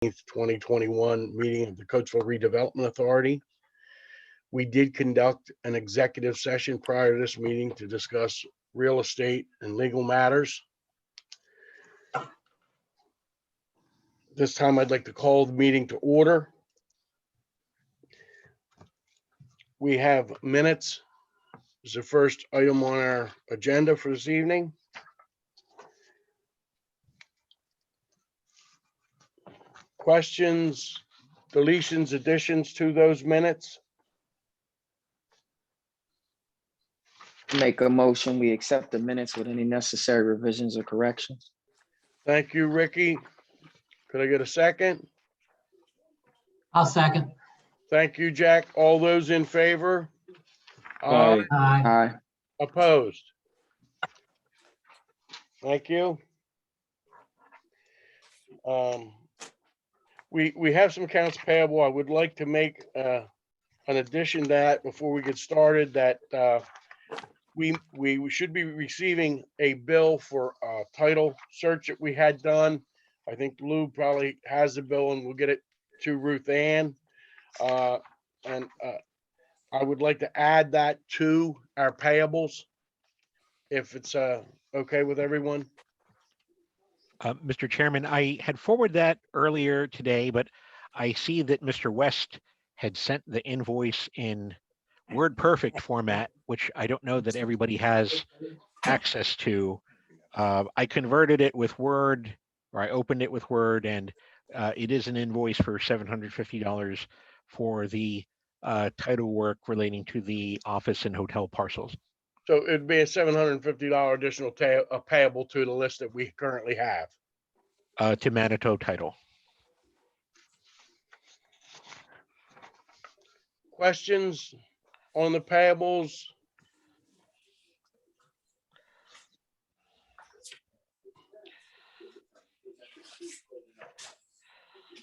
2021 meeting of the Coatesville Redevelopment Authority. We did conduct an executive session prior to this meeting to discuss real estate and legal matters. This time I'd like to call the meeting to order. We have minutes as the first item on our agenda for this evening. Questions, deletions, additions to those minutes? Make a motion, we accept the minutes with any necessary revisions or corrections. Thank you, Ricky. Could I get a second? I'll second. Thank you, Jack. All those in favor? Aye. Aye. Aye. Opposed? Thank you. We have some accounts payable. I would like to make an addition to that before we get started, that we should be receiving a bill for a title search that we had done. I think Lou probably has the bill and we'll get it to Ruth Ann. I would like to add that to our payables, if it's okay with everyone. Mr. Chairman, I had forwarded that earlier today, but I see that Mr. West had sent the invoice in WordPerfect format, which I don't know that everybody has access to. I converted it with Word, or I opened it with Word, and it is an invoice for $750 for the title work relating to the office and hotel parcels. So it'd be a $750 additional payable to the list that we currently have. To Manitou Title. Questions on the payables?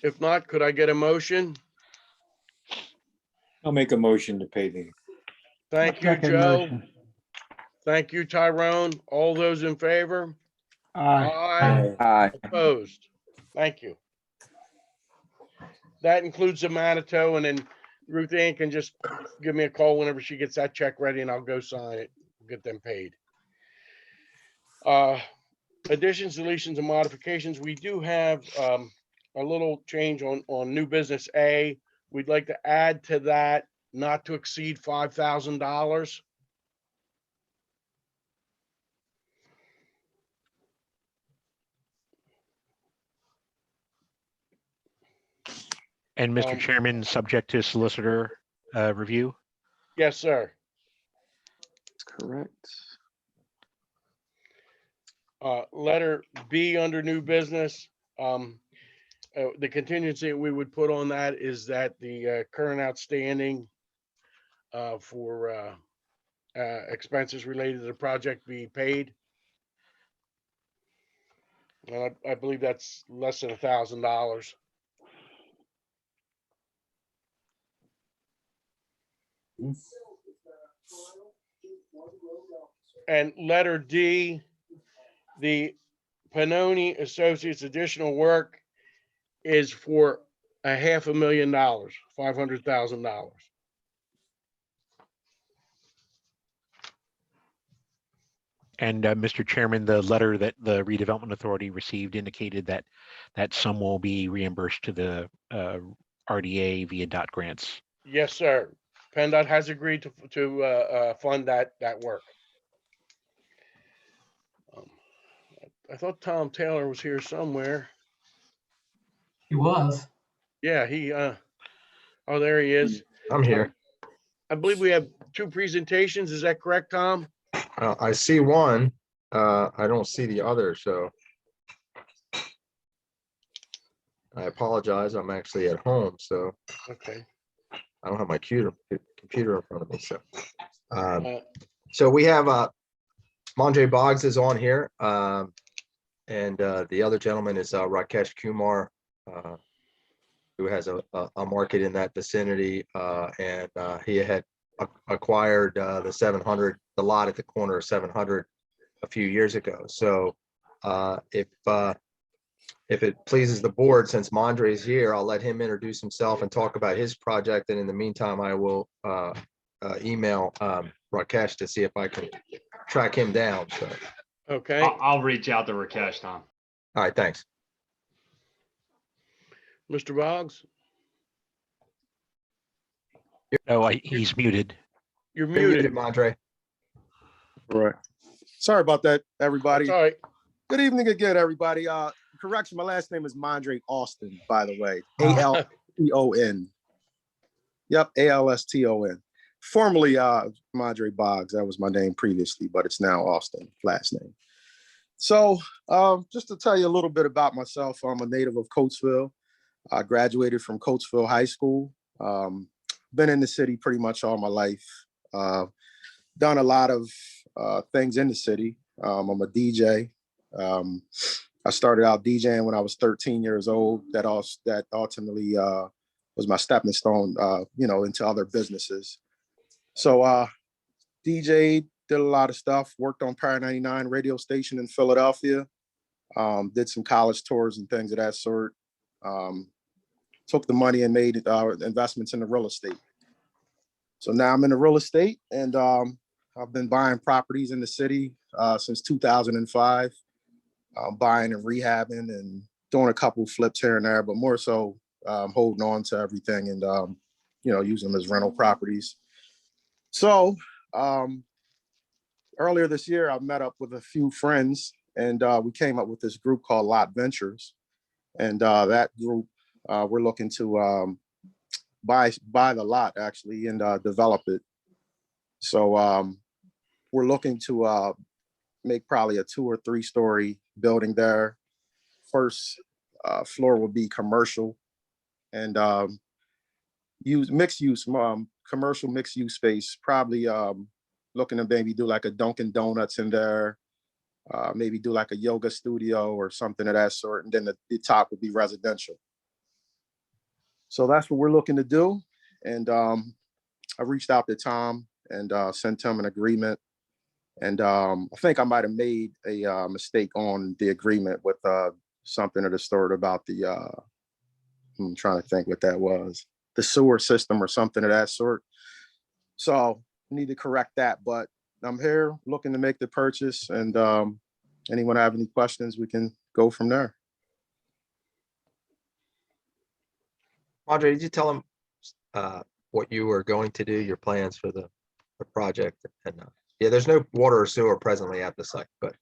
If not, could I get a motion? I'll make a motion to pay the. Thank you, Joe. Thank you, Tyrone. All those in favor? Aye. Aye. Opposed? Thank you. That includes the Manitou, and then Ruth Ann can just give me a call whenever she gets that check ready and I'll go sign it, get them paid. Additions, deletions, and modifications. We do have a little change on new business A. We'd like to add to that not to exceed $5,000. And Mr. Chairman, subject to solicitor review. Yes, sir. That's correct. Letter B under new business. The contingency we would put on that is that the current outstanding for expenses related to the project be paid. I believe that's less than $1,000. And letter D, the Pannoni Associates additional work is for $500,000, $500,000. And Mr. Chairman, the letter that the Redevelopment Authority received indicated that that sum will be reimbursed to the RDA via dot grants. Yes, sir. PennDOT has agreed to fund that work. I thought Tom Taylor was here somewhere. He was. Yeah, he, oh, there he is. I'm here. I believe we have two presentations. Is that correct, Tom? I see one. I don't see the other, so I apologize. I'm actually at home, so Okay. I don't have my computer in front of me. So we have Manjay Boggs is on here, and the other gentleman is Rakesh Kumar, who has a market in that vicinity, and he had acquired the lot at the corner of 700 a few years ago. So if if it pleases the board, since Mondre is here, I'll let him introduce himself and talk about his project. And in the meantime, I will email Rakesh to see if I can track him down. So, Okay, I'll reach out to Rakesh, Tom. all right, thanks. Mr. Boggs, No, he's muted. you're You're muted, muted. Mondre. Right. Sorry about that, everybody. It's all right. Good evening again, everybody. Correction, my last name is Mondre Austin, by the way. Oh. Alston. Yep, Alston. Formerly Mondre Boggs. That was my name previously, but it's now Austin, last name. So just to tell you a little bit about myself, I'm a native of Coatesville. I graduated from Coatesville High School. Been in the city pretty much all my life. Done a lot of things in the city. I'm a DJ. I started out DJing when I was 13 years old. That ultimately was my stepping stone, into other businesses. So DJ, did a lot of stuff, worked on Power 99 radio station in Philadelphia, did some college tours and things of that sort. Took the money and made investments in the real estate. So now I'm in the real estate, and I've been buying properties in the city since 2005, buying and rehabbing and doing a couple flips here and there, but more so holding on to everything and, using them as rental properties. So earlier this year, I met up with a few friends, and we came up with this group called Lot Ventures. And that group, we're looking to buy the lot actually and develop it. So we're looking to make probably a 2 or 3 story building there. First floor will be commercial and use mixed use, commercial mixed use space. Probably looking to maybe do like a Dunkin' Donuts in there, maybe do like a yoga studio or something of that sort. And then the top would be residential. So that's what we're looking to do. And I reached out to Tom and sent him an agreement. And I think I might have made a mistake on the agreement with something of the sort about the, I'm trying to think what that was, the sewer system or something of that sort. So I need to correct that, but I'm here looking to make the purchase, and anyone have any questions, we can go from there. Mondre, did you tell him what you were going to do, your plans for the project? And yeah, there's no water or sewer presently at the site, but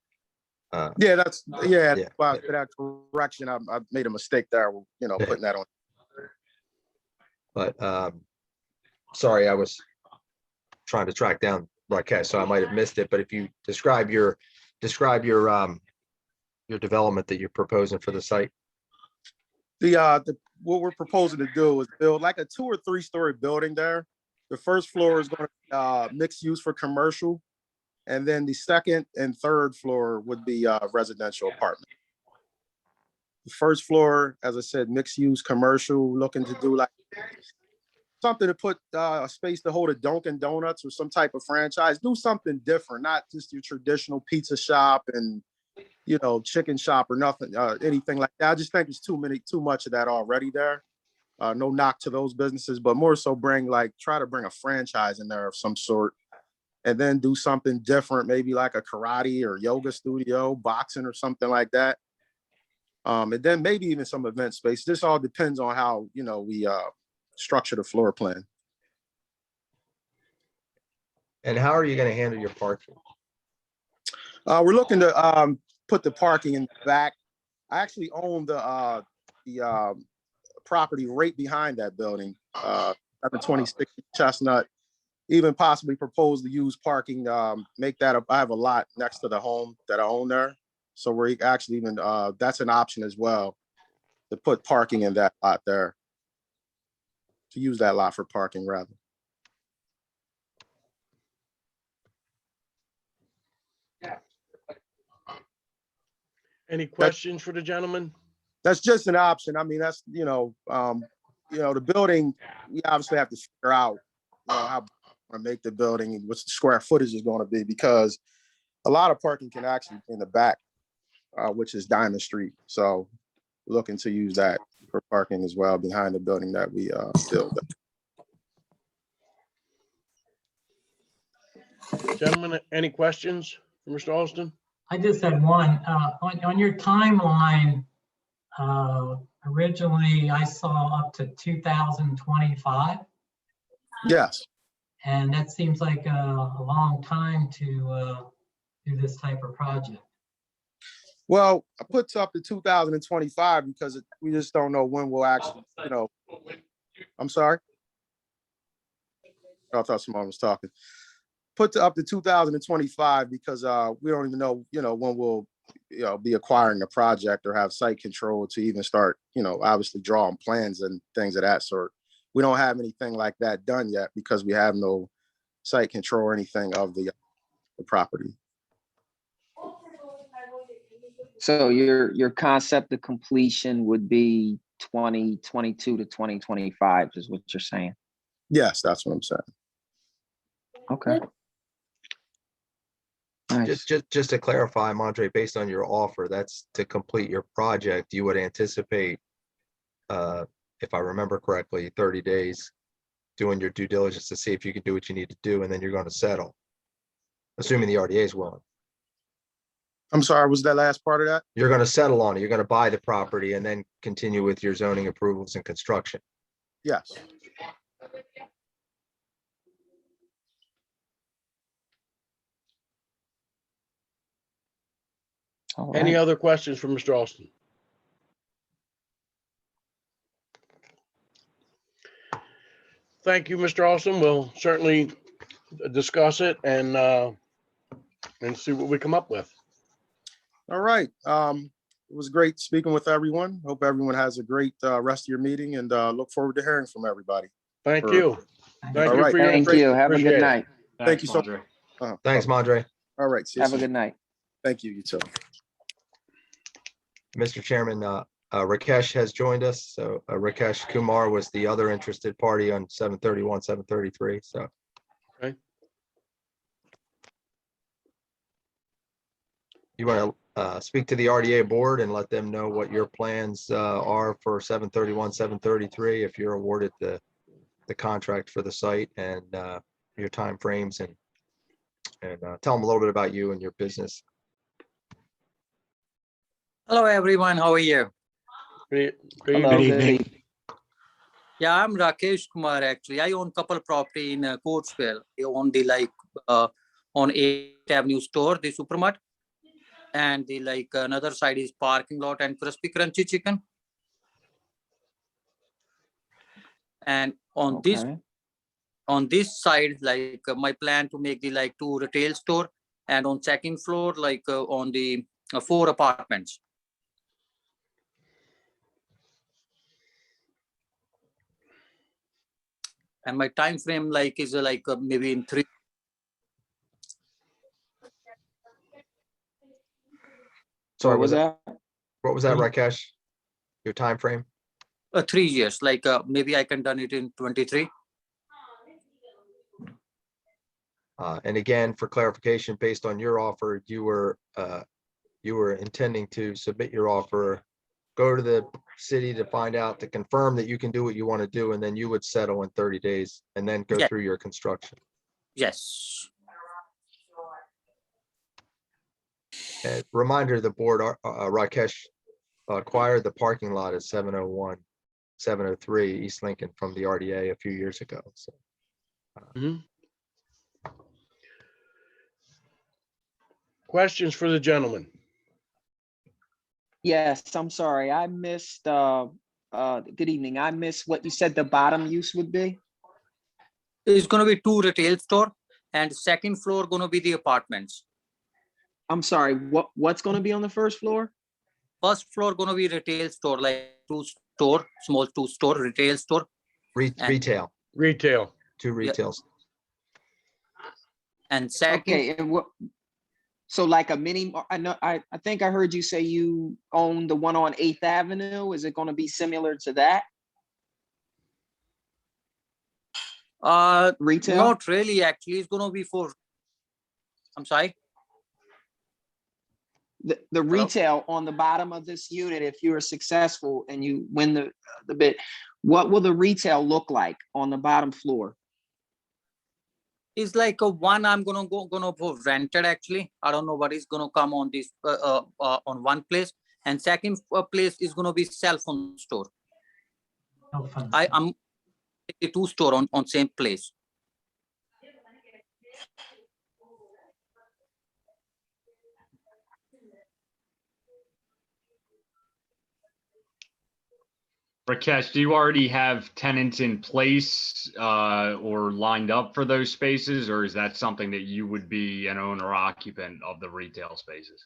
Yeah, Yeah. for that correction, I made a mistake there, putting that on. but sorry, I was trying to track down Rakesh, so I might have missed it. But if you describe your development that you're proposing for the site. What we're proposing to do is build like a 2 or 3 story building there. The first floor is going to be mixed use for commercial, and then the second and third floor would be residential apartment. The first floor, as I said, mixed use commercial, looking to do like something to put a space to hold a Dunkin' Donuts or some type of franchise. Do something different, not just your traditional pizza shop and chicken shop or nothing, anything like that. I just think it's too much of that already there. No knock to those businesses, but more so try to bring a franchise in there of some sort, and then do something different, maybe like a karate or yoga studio, boxing or something like that. And then maybe even some event space. This all depends on how, we structure the floor plan. And how are you going to handle your parking? We're looking to put the parking in the back. I actually own the property right behind that building, 726 Chestnut. Even possibly propose to use parking, make that I have a lot next to the home that I own there. So we're actually even, that's an option as well, to put parking in that lot there. To use that lot for parking rather. Any questions for the gentleman? That's just an option. I mean, that's, the building, we obviously have to figure out, how to make the building and what the square footage is going to be, because a lot of parking can actually be in the back, which is Diamond Street. So looking to use that for parking as well behind the building that we built. Gentlemen, any questions for Mr. Alston? I just had one, on your timeline, originally I saw up to 2025, Yes. and that seems like a long time to do this type of project. Well, I put up to 2025 because we just don't know when we'll actually, I'm sorry. Oh, I thought someone was talking. Put up to 2025 because we don't even know, when we'll, be acquiring a project or have site control to even start, obviously drawing plans and things of that sort. We don't have anything like that done yet because we have no site control or anything of the property. So your concept of completion would be 2022 to 2025 is what you're saying? Yes, that's what I'm saying. Okay. Nice. Just to clarify, Mondre, based on your offer, that's to complete your project, you would anticipate, if I remember correctly, 30 days doing your due diligence to see if you can do what you need to do, and then you're going to settle, assuming the RDA is willing. I'm sorry, was that last part of that? You're going to settle on it. You're going to buy the property and then continue with your zoning approvals and construction. Yes. All Any right. other questions for Mr. Alston? Thank you, Mr. Alston. We'll certainly discuss it and see what we come up with. All right. It was great speaking with everyone. Hope everyone has a great rest of your meeting and look forward to hearing from everybody. Thank Or- you. Thank All you right. for your Thank input. you. Have a Appreciate good it. night. Thank you so Andre. Thanks, Mondre. All right. See you Have a soon. good night. Thank you. You too. Mr. Chairman, Rakesh has joined us. So Rakesh Kumar was the other interested party on 731, 733. So. Okay. You want to speak to the RDA board and let them know what your plans are for 731, 733, if you're awarded the contract for the site and your timeframes and tell them a little bit about you and your business. Hello everyone, how are you? Good Hello, evening. Good evening. Yeah, I'm Rakesh Kumar actually. I own couple property in Coatesville. I own the on 8th Avenue store, the supermarket. And the another side is parking lot and crispy crunchy chicken. And on this side, my plan to make the 2 retail store, and on second floor, on the 4 apartments. And my time frame is maybe in 3. Sorry, What was that? what was that, Rakesh? Your time frame? 3 years, maybe I can done it in 23. And again, for clarification, based on your offer, you were intending to submit your offer, go to the city to find out, to confirm that you can do what you want to do, and then you would settle in 30 days and then go Yeah. through your construction. Yes. And reminder, the board, Rakesh acquired the parking lot at 701, 703 East Lincoln from the RDA a few years ago. So Questions for the gentleman? Yes, I'm sorry. I missed, good evening. I missed what you said the bottom use would be. It's going to be 2 retail store, and second floor going to be the apartments. I'm sorry, what's going to be on the first floor? First floor going to be retail store, 2 store, small 2 store, retail store. retail, Retail. 2 retails. And second, Okay, and so like a mini, I think I heard you say you own the one on 8th Avenue. Is it going to be similar to that? Retail? not really actually. It's going to be for, I'm sorry. The retail on the bottom of this unit, if you are successful and you win the bid, what will the retail look like on the bottom floor? It's like a one I'm gonna for rented actually. I don't know what is gonna come on this on one place, and second place is gonna be cell phone store. No fun. I'm a two store on same place. Rakesh, do you already have tenants in place or lined up for those spaces, or is that something that you would be an owner occupant of the retail spaces?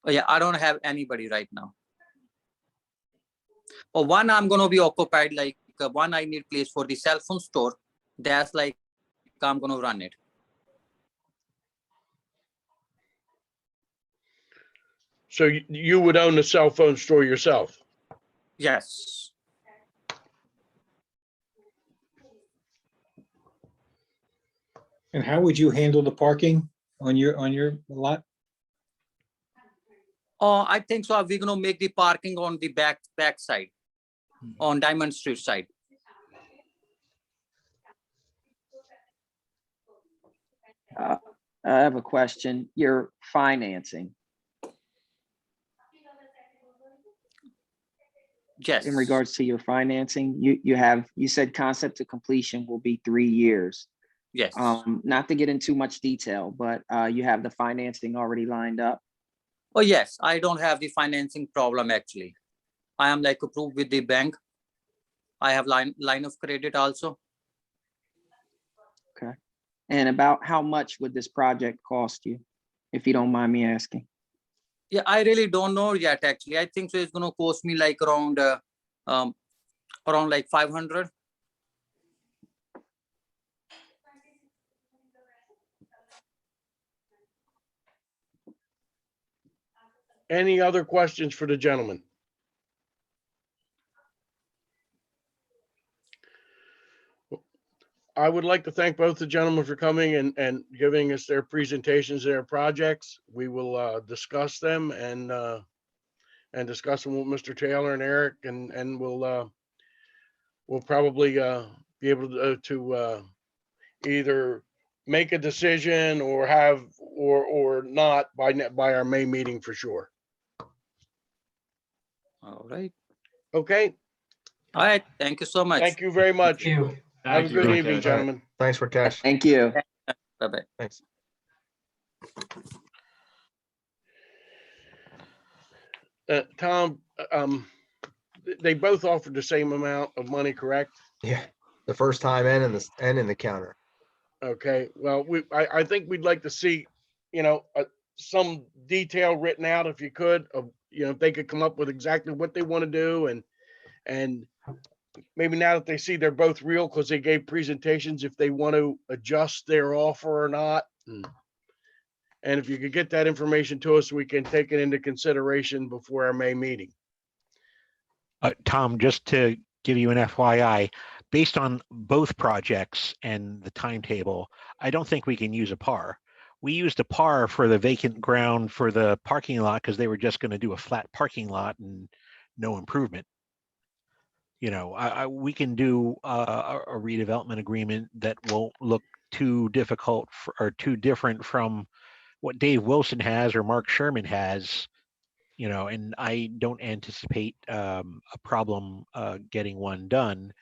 Oh, yeah, I don't have anybody right now. Or one I'm gonna be occupied, like one I need place for the cell phone store. That's like I'm gonna run it. So you would own the cell phone store yourself? Yes. And how would you handle the parking on your lot? Oh, I think so. We're gonna make the parking on the back side, on Diamond Street side. I have a question. Your financing Yes. in regards to your financing, you said concept to completion will be 3 years. Yes. Not to get into too much detail, but you have the financing already lined up. Oh, yes. I don't have the financing problem actually. I am like approved with the bank. I have line of credit also. Okay. And about how much would this project cost you, if you don't mind me asking? Yeah, I really don't know yet actually. I think so it's gonna cost me like around like 500. Any other questions for the gentleman? I would like to thank both the gentlemen for coming and giving us their presentations, their projects. We will discuss them and discuss them with Mr. Taylor and Eric, and we'll probably be able to either make a decision or have or not by our May meeting for sure. All right. Okay, All right. Thank you so much. thank you very much. Thank you. Have a Thank you, good evening, Rakesh. gentlemen. Thanks for cash. Thank you. Bye-bye. Thanks. Tom, they both offered the same amount of money, correct? Yeah, the first time and in the counter. Okay, well, I think we'd like to see, some detail written out if you could, of, if they could come up with exactly what they want to do and maybe now that they see they're both real because they gave presentations, if they want to adjust their offer or not. And if you could get that information to us, we can take it into consideration before our May meeting. Tom, just to give you an FYI, based on both projects and the timetable, I don't think we can use a par. We used a par for the vacant ground for the parking lot because they were just going to do a flat parking lot and no improvement. We can do a redevelopment agreement that won't look too difficult or too different from what Dave Wilson has or Mark Sherman has, and I don't anticipate a problem getting one done.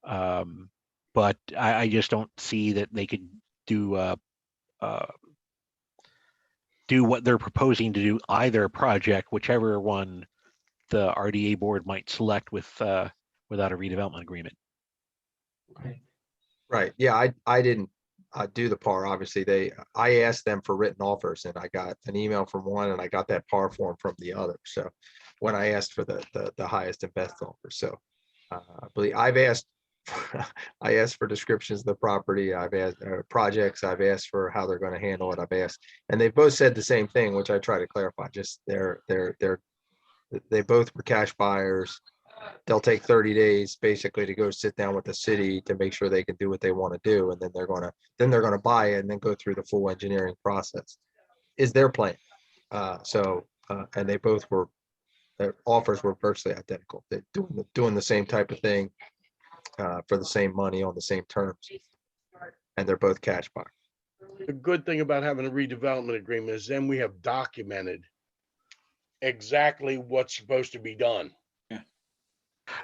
But I just don't see that they could do what they're proposing to do either project, whichever one the RDA board might select without a redevelopment agreement. Okay. Right. Yeah, I didn't do the par. Obviously, I asked them for written offers and I got an email from one and I got that par form from the other. So when I asked for the highest and best offer. So I believe I asked for descriptions of the property. I've asked projects. I've asked for how they're going to handle it. I've asked, and they've both said the same thing, which I try to clarify. Just they both were cash buyers. They'll take 30 days basically to go sit down with the city to make sure they can do what they want to do, and then they're going to buy it and then go through the full engineering process. Is their plan. So and they both were, their offers were virtually identical. They're doing the same type of thing for the same money on the same terms, and they're both cash buy. The good thing about having a redevelopment agreement is then we have documented exactly what's supposed to be done.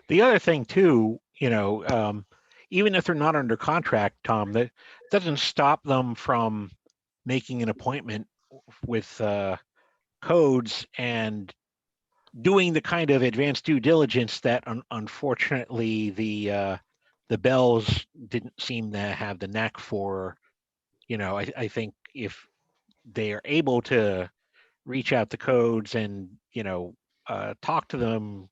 The other thing too, even if they're not under contract, Tom, that doesn't stop them from making an appointment with codes and doing the kind of advanced due diligence that unfortunately the Bells didn't seem to have the knack for. I think if they are able to reach out to codes and talk to them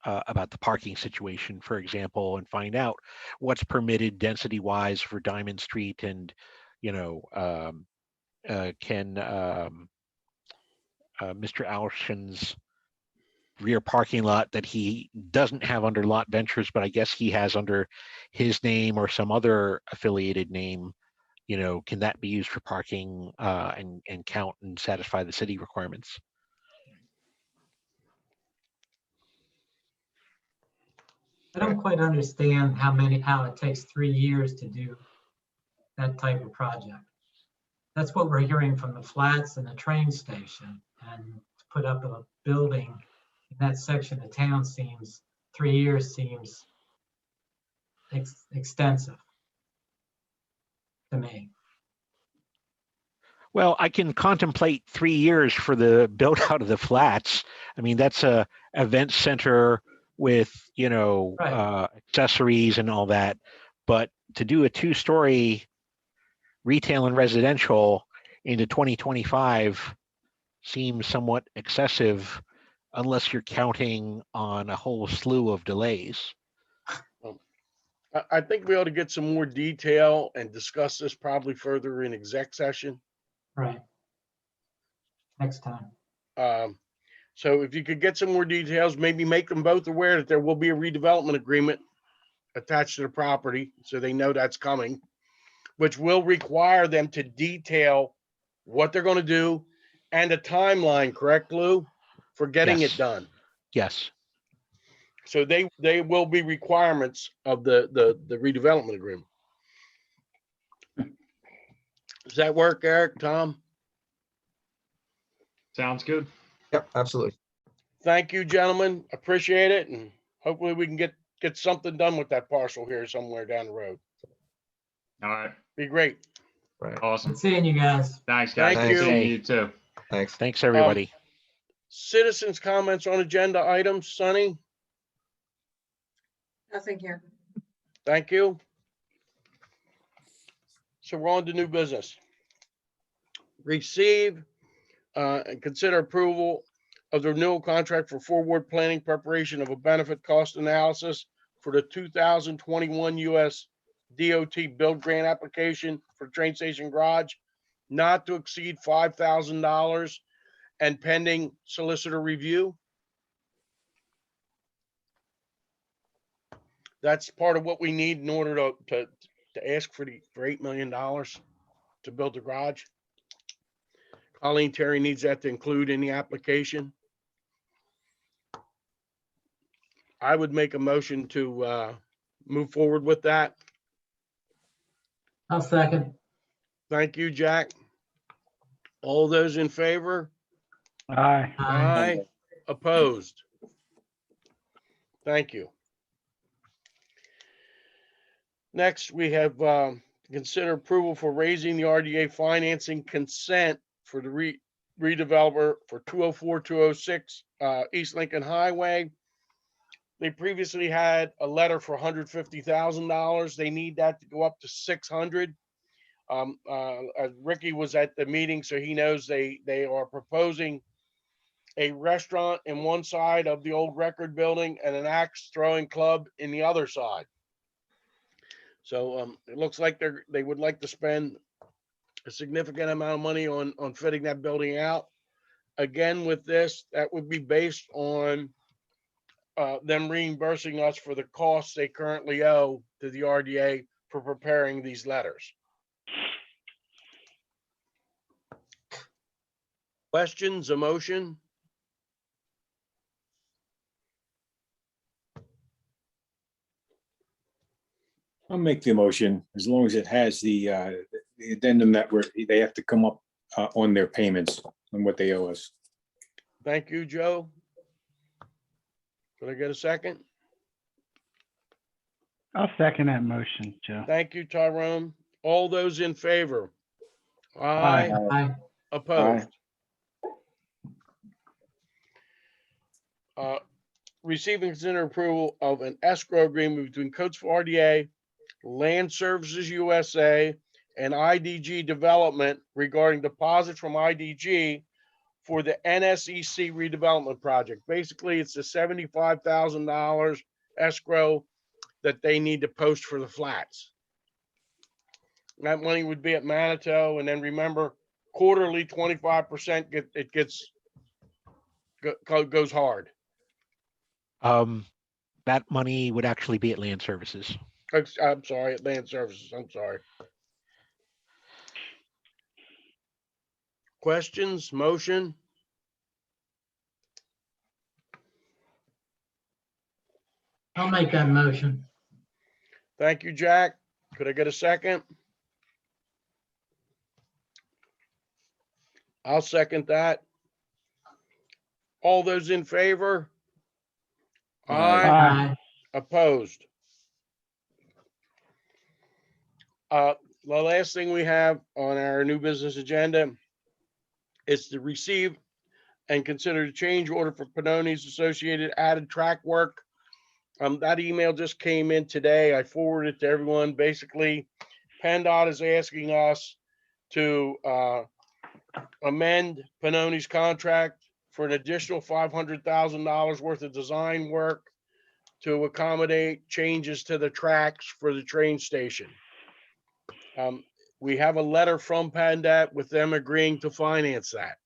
about the parking situation, for example, and find out what's permitted density wise for Diamond Street, and can Mr. Allerson's rear parking lot that he doesn't have under Lot Ventures, but I guess he has under his name or some other affiliated name, can that be used for parking and count and satisfy the city requirements? I don't quite understand how it takes 3 years to do that type of project. That's what we're hearing from the flats and the train station, and to put up a building in that section of town 3 years seems extensive to me. Well, I can contemplate 3 years for the build out of the flats. I mean, that's a event center with, accessories and all that. But to do a 2-story retail and residential into 2025 seems somewhat excessive unless you're counting on a whole slew of delays. I think we ought to get some more detail and discuss this probably further in exec session. Right. Next time. So if you could get some more details, maybe make them both aware that there will be a redevelopment agreement attached to the property, so they know that's coming, which will require them to detail what they're going to do and a timeline, correct, Lou, for getting Yes. it done. Yes. So they will be requirements of the redevelopment agreement. Does that work, Eric, Tom? Sounds good. Yep, absolutely. Thank you, gentlemen. Appreciate it. And hopefully we can get something done with that parcel here somewhere down the road. All right. Be great. Right. Awesome. Good seeing you guys. Thanks, guys. Thank Good you. seeing you too. Thanks. Thanks, everybody. Citizens' comments on agenda items, Sonny? Nothing here. Thank you. So we're on to new business. Receive and consider approval of the renewal contract for forward planning preparation of a benefit cost analysis for the 2021 US DOT build grant application for train station garage, not to exceed $5,000 and pending solicitor review. That's part of what we need in order to ask for $8 million to build the garage. Colleen Terry needs that to include in the application. I would make a motion to move forward with that. I'll second. Thank you, Jack. All those in favor? Aye. Aye. Opposed? Thank you. Next, we have consider approval for raising the RDA financing consent for the redeveloper for 204-206 East Lincoln Highway. They previously had a letter for $150,000. They need that to go up to 600. Ricky was at the meeting, so he knows they are proposing a restaurant in one side of the old record building and an axe throwing club in the other side. So it looks like they would like to spend a significant amount of money on fitting that building out. Again, with this, that would be based on them reimbursing us for the costs they currently owe to the RDA for preparing these letters. Questions, a motion? I'll make the motion as long as it has the addendum that they have to come up on their payments and what they owe us. Thank you, Joe. Can I get a second? I'll second that motion, Joe. Thank you, Tyrone. All those in favor? Aye. Aye. Opposed? Receive and consider approval of an escrow agreement between Coatesville RDA, Land Services USA, and IDG Development regarding deposits from IDG for the NSEC redevelopment project. Basically, it's the $75,000 escrow that they need to post for the flats. That money would be at Manitou, and then remember, quarterly 25% goes hard. That money would actually be at Land Services. I'm sorry, at Land Services, I'm sorry. Questions, motion? I'll make that motion. Thank you, Jack. Could I get a second? I'll second that. All those in favor? Aye. Aye. Opposed? The last thing we have on our new business agenda is to receive and consider the change order for Panoni's associated added track work. That email just came in today. I forwarded it to everyone. Basically, PennDOT is asking us to amend Panoni's contract for an additional $500,000 worth of design work to accommodate changes to the tracks for the train station. We have a letter from PennDOT with them agreeing to finance that.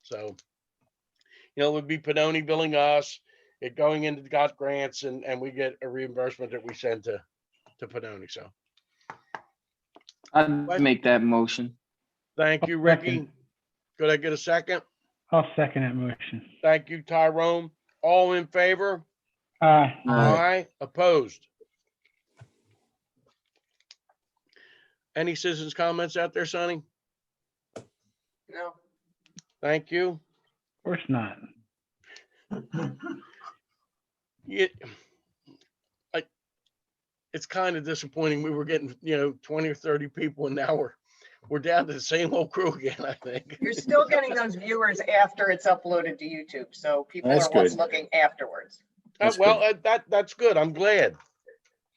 So, it would be Pannoni billing us, it going into GOT grants, and we get a reimbursement that we send to Pannoni. So I'd make that motion. thank you, I'll Ricky. second. Could I get a second? I'll second that motion. Thank you, Tyrone. All in favor? Aye. Aye. Opposed? Any citizens' comments out there, Sonny? No. Thank you. Of course not. It's kind of disappointing. We were getting, 20 or 30 people, and now we're down to the same old crew again, I think. You're still getting those viewers after it's uploaded to YouTube, so people That's are what's good. looking afterwards. That's Well, that's good. I'm glad.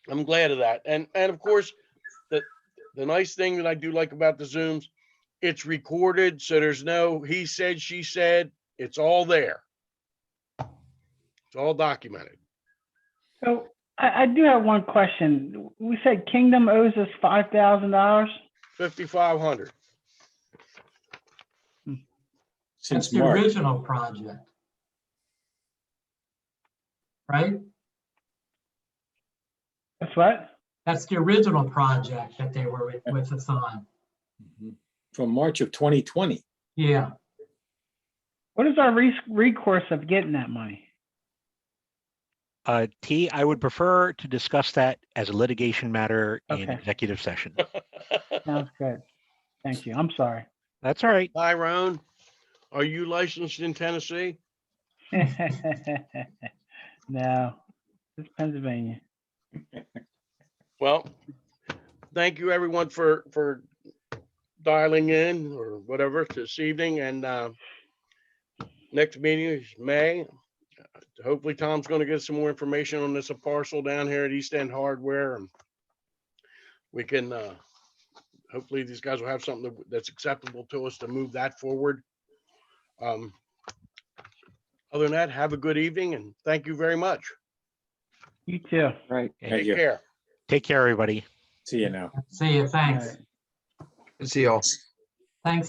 I'm glad of that. And of course, the nice thing that I do like about the Zooms, it's recorded, so there's no he said, she said. It's all there. It's all documented. So I do have one question. We said Kingdom owes us $5,000. 5,500. That's Since the March. original project. Right? That's what? That's the original project that they were with us on. From March of 2020. Yeah. What is our recourse of getting that money? T, I would prefer to discuss that as a litigation matter in Okay. executive session. Sounds good. Thank you. I'm sorry. That's all right. Tyrone, are you licensed in Tennessee? No, it's Pennsylvania. Well, thank you everyone for dialing in or whatever this evening, and next meeting is May. Hopefully Tom's going to get some more information on this parcel down here at East End Hardware, and we can hopefully these guys will have something that's acceptable to us to move that forward. Other than that, have a good evening and thank you very much. You too. Right. Okay. Thank Take you. care. Take care, everybody. See you now. See you. Thanks. All right. See y'all. Thanks.